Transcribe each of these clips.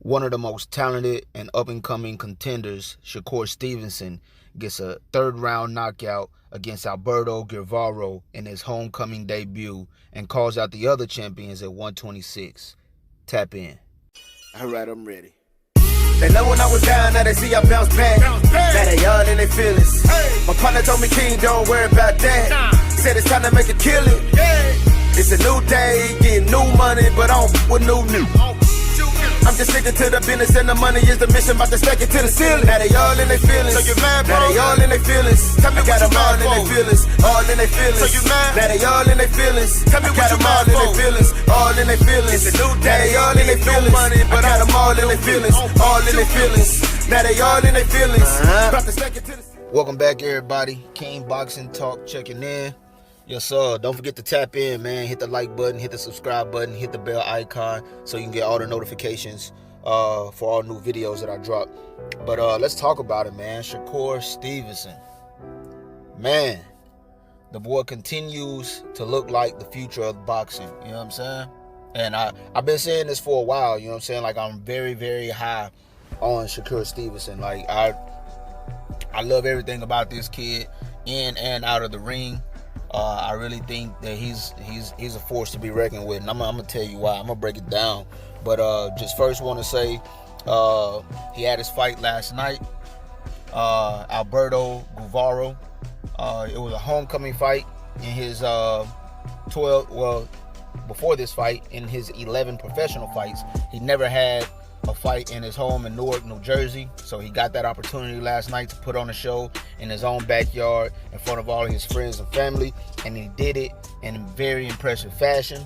One of the most talented and up-and-coming contenders, Shakur Stevenson, gets a third-round knockout against Alberto Guevara in his homecoming debut and calls out the other champions at 126. Tap in. All right, I'm ready. They know when I was down, now they see I bounce back. Now they all in their feelings. My partner told me, King, don't worry about that. Said it's time to make a killing. It's a new day, getting new money, but I don't with new. I'm just sticking to the business and the money is the mission, about to stack it to the ceiling. Now they all in their feelings. So you mad, bro? Now they all in their feelings. Tell me what you mad for. All in their feelings. All in their feelings. So you mad? Now they all in their feelings. Tell me what you mad for. All in their feelings. All in their feelings. It's a new day. They all in their feelings. Money, but I got them all in their feelings. All in their feelings. Now they all in their feelings. About to stack it to the ceiling. Welcome back, everybody. King Boxing Talk checking in. Yes, sir. Don't forget to tap in, man. Hit the like button, hit the subscribe button, hit the bell icon so you can get all the notifications for all new videos that I drop. But let's talk about it, man. Shakur Stevenson. Man, the boy continues to look like the future of boxing. You know what I'm saying? And I've been saying this for a while, you know what I'm saying? Like, I'm very, very high on Shakur Stevenson. Like, I love everything about this kid in and out of the ring. I really think that he's a force to be reckoned with, and I'm gonna tell you why. I'm gonna break it down, but just first want to say he had his fight last night. Alberto Guevara. It was a homecoming fight in his 12. Well, before this fight, in his 11 professional fights, he never had a fight in his home in Newark, New Jersey. So he got that opportunity last night to put on a show in his own backyard in front of all his friends and family, and he did it in very impressive fashion.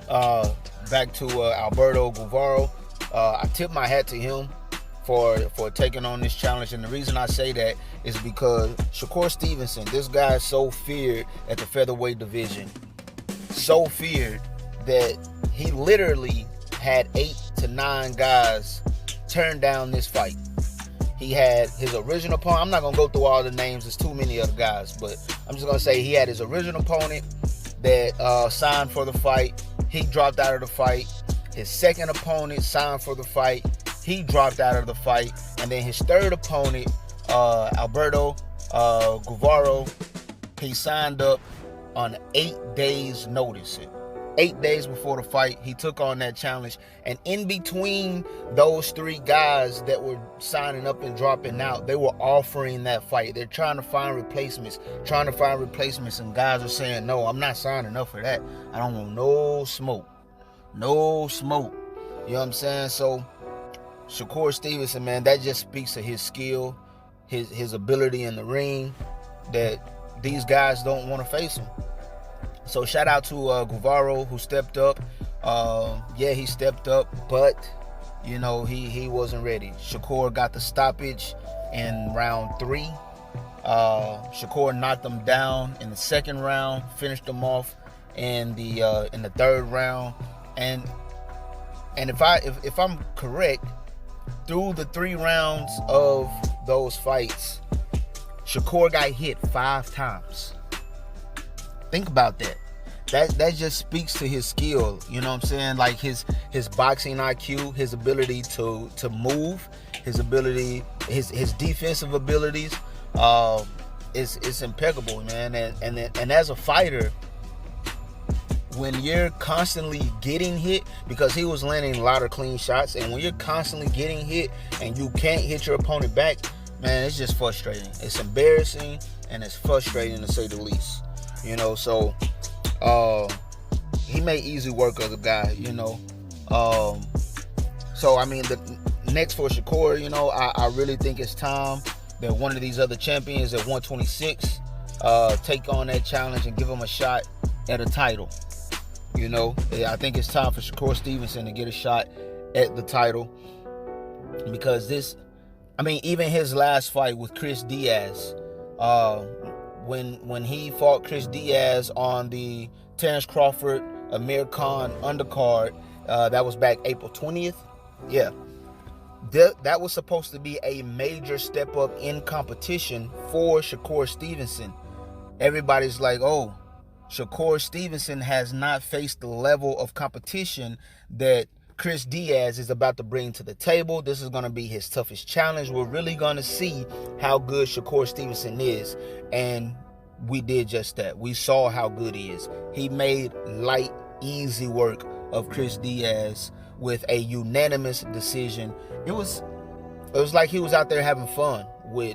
Back to Alberto Guevara. I tip my hat to him for taking on this challenge, and the reason I say that is because Shakur Stevenson, this guy is so feared at the featherweight division, so feared that he literally had 8 to 9 guys turn down this fight. He had his original opponent. I'm not going to go through all the names. There's too many other guys. But I'm just going to say he had his original opponent that signed for the fight. He dropped out of the fight. His second opponent signed for the fight. He dropped out of the fight. And then his third opponent, Alberto Guevara, he signed up on 8 days' notice. 8 days before the fight, he took on that challenge. And in between those 3 guys that were signing up and dropping out, they were offering that fight. They're trying to find replacements, and guys are saying, no, I'm not signing up for that. I don't want no smoke. No smoke. You know what I'm saying? So, Shakur Stevenson, man, that just speaks to his skill, his ability in the ring, that these guys don't want to face him. So shout out to Guevara, who stepped up. Yeah, he stepped up, but you know, he wasn't ready. Shakur got the stoppage in round 3. Shakur knocked him down in the second round, finished him off in the third round. And if I'm correct, through the 3 rounds of those fights, Shakur got hit 5 times. Think about that. That just speaks to his skill, you know what I'm saying? Like his boxing IQ, his ability to move, his defensive abilities, it's impeccable, man. And as a fighter, when you're constantly getting hit, because he was landing a lot of clean shots, and when you're constantly getting hit and you can't hit your opponent back, man, it's just frustrating. It's embarrassing and it's frustrating to say the least. You know, so he made easy work of the guy, you know. So, I mean, the next for Shakur, you know, I really think it's time that one of these other champions at 126 take on that challenge and give him a shot at a title. You know, I think it's time for Shakur Stevenson to get a shot at the title, because even his last fight with Chris Diaz, when he fought Chris Diaz on the Terrence Crawford Amir Khan undercard, that was back April 20th. Yeah, that was supposed to be a major step up in competition for Shakur Stevenson. Everybody's like, oh, Shakur Stevenson has not faced the level of competition that Chris Diaz is about to bring to the table. This is going to be his toughest challenge. We're really going to see how good Shakur Stevenson is. And we did just that. We saw how good he is. He made light, easy work of Chris Diaz with a unanimous decision. It was like he was out there having fun with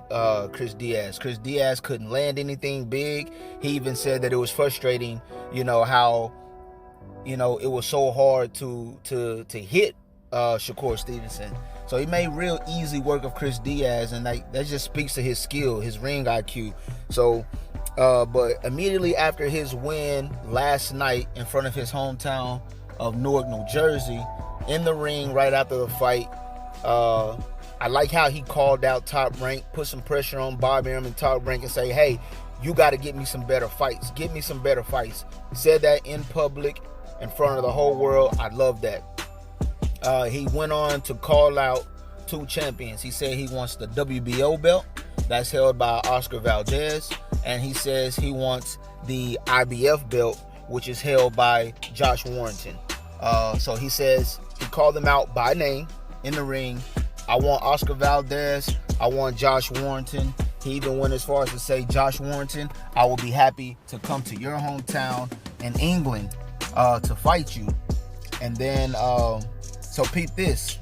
Chris Diaz. Chris Diaz couldn't land anything big. He even said that it was frustrating, how it was so hard to hit Shakur Stevenson. So he made real easy work of Chris Diaz, and that just speaks to his skill, his ring IQ. So, but immediately after his win last night in front of his hometown of Newark, New Jersey, in the ring right after the fight, I like how he called out Top Rank, put some pressure on Bob Arum and Top Rank and say, hey, you got to get me some better fights. Give me some better fights. He said that in public, in front of the whole world. I love that. He went on to call out two champions. He said he wants the WBO belt that's held by Oscar Valdez, and he says he wants the IBF belt, which is held by Josh Warrington. So he says he called them out by name in the ring. I want Oscar Valdez. I want Josh Warrington. He even went as far as to say, Josh Warrington, I will be happy to come to your hometown in England to fight you. And then, so peep this.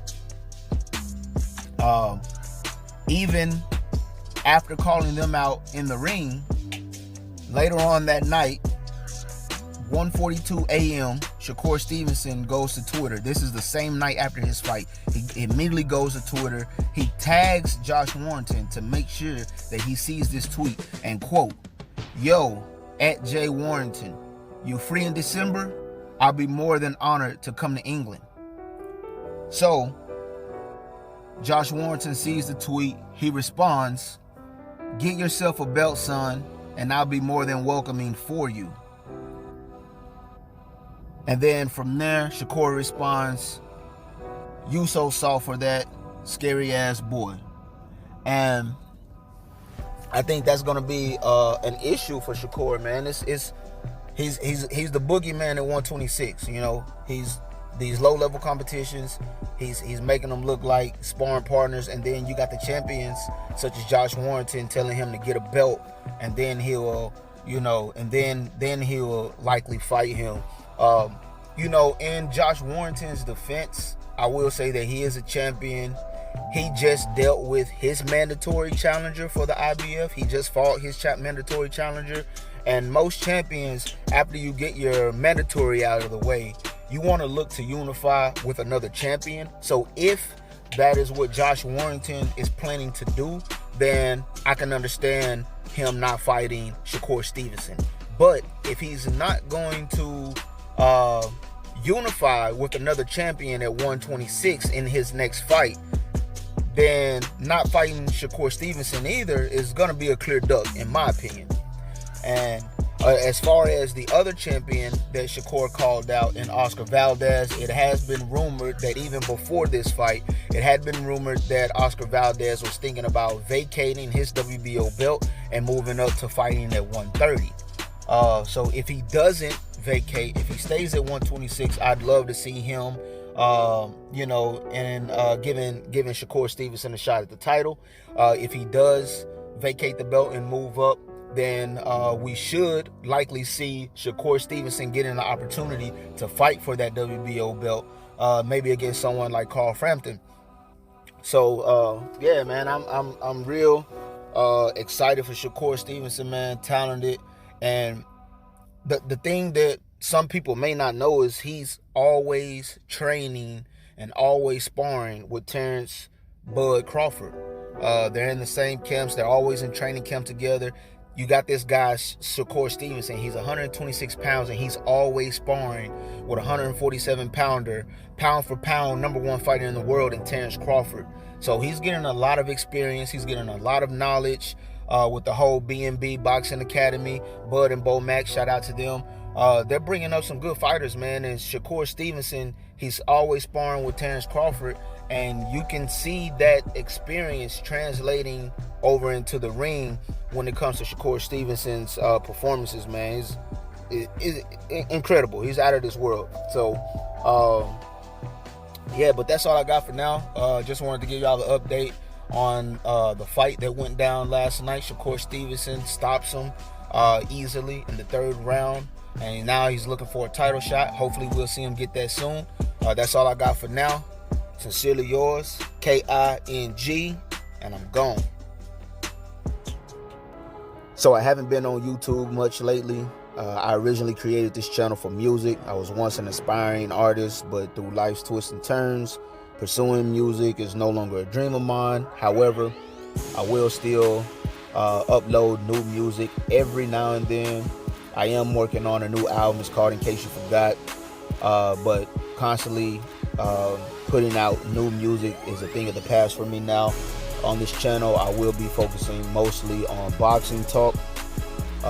Even after calling them out in the ring, later on that night, 1:42 a.m., Shakur Stevenson goes to Twitter. This is the same night after his fight. He immediately goes to Twitter. He tags Josh Warrington to make sure that he sees this tweet and quote, "Yo, at Jay Warrington, you free in December? I'll be more than honored to come to England." So, Josh Warrington sees the tweet. He responds, "Get yourself a belt, son, and I'll be more than welcoming for you." And then from there, Shakur responds, "You so soft for that scary ass boy." And I think that's gonna be an issue for Shakur, man. He's the boogeyman at 126. He's these low level competitions. He's making them look like sparring partners, and then you got the champions such as Josh Warrington telling him to get a belt, and then he'll then he'll likely fight him. In Josh Warrington's defense, I will say that he is a champion. He just dealt with his mandatory challenger for the IBF. He just fought his mandatory challenger. And most champions, after you get your mandatory out of the way, you want to look to unify with another champion. So if that is what Josh Warrington is planning to do, then I can understand him not fighting Shakur Stevenson. But if he's not going to unify with another champion at 126 in his next fight, then not fighting Shakur Stevenson either is going to be a clear duck, in my opinion. And as far as the other champion that Shakur called out in Oscar Valdez, it has been rumored that even before this fight, it had been rumored that Oscar Valdez was thinking about vacating his WBO belt and moving up to fighting at 130. So if he doesn't vacate, if he stays at 126, I'd love to see him, giving Shakur Stevenson a shot at the title. If he does vacate the belt and move up, then we should likely see Shakur Stevenson getting the opportunity to fight for that WBO belt, maybe against someone like Carl Frampton. So yeah, man, I'm real excited for Shakur Stevenson, man. Talented. And the thing that some people may not know is he's always training and always sparring with Terrence Bud Crawford. They're in the same camps. They're always in training camp together. You got this guy, Shakur Stevenson. He's 126 pounds, and he's always sparring with a 147-pounder, pound for pound, number one fighter in the world in Terrence Crawford. So he's getting a lot of experience. He's getting a lot of knowledge with the whole B&B Boxing Academy. Bud and Bo Max, shout out to them. They're bringing up some good fighters, man. And Shakur Stevenson, he's always sparring with Terrence Crawford. And you can see that experience translating over into the ring when it comes to Shakur Stevenson's performances, man. It's incredible. He's out of this world. So, Yeah, but that's all I got for now. Just wanted to give y'all the update on the fight that went down last night. Shakur Stevenson stops him easily in the 3rd round, and now he's looking for a title shot. Hopefully we'll see him get that soon. That's all I got for now. Sincerely yours, King, and I'm gone. So I haven't been on YouTube much lately. I originally created this channel for music. I was once an aspiring artist, but through life's twists and turns, pursuing music is no longer a dream of mine. However, I will still upload new music every now and then. I am working on a new album. It's called In Case You Forgot. But constantly putting out new music is a thing of the past for me now. On this channel, I will be focusing mostly on boxing talk.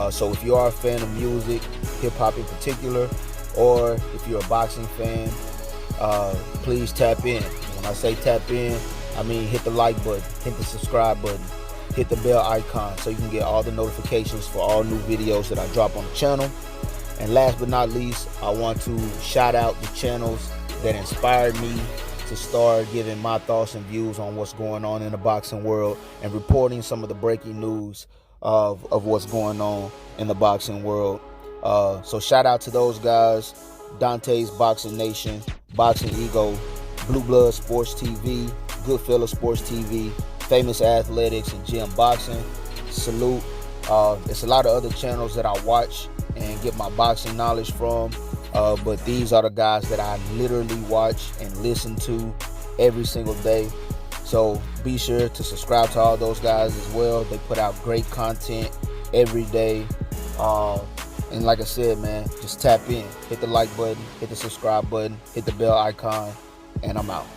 So if you are a fan of music, hip-hop in particular, or if you're a boxing fan, please tap in. When I say tap in, I mean hit the like button, hit the subscribe button, hit the bell icon so you can get all the notifications for all new videos that I drop on the channel. And last but not least, I want to shout out the channels that inspired me to start giving my thoughts and views on what's going on in the boxing world and reporting some of the breaking news of what's going on in the boxing world. So shout out to those guys: Dante's Boxing Nation, Boxing Ego, Blue Blood Sports TV, Goodfellas Sports TV, Famous Athletics, and Gym Boxing. Salute. It's a lot of other channels that I watch and get my boxing knowledge from, but these are the guys that I literally watch and listen to every single day. So be sure to subscribe to all those guys as well. They put out great content every day. And like I said, man, just tap in, hit the like button, hit the subscribe button, hit the bell icon, and I'm out.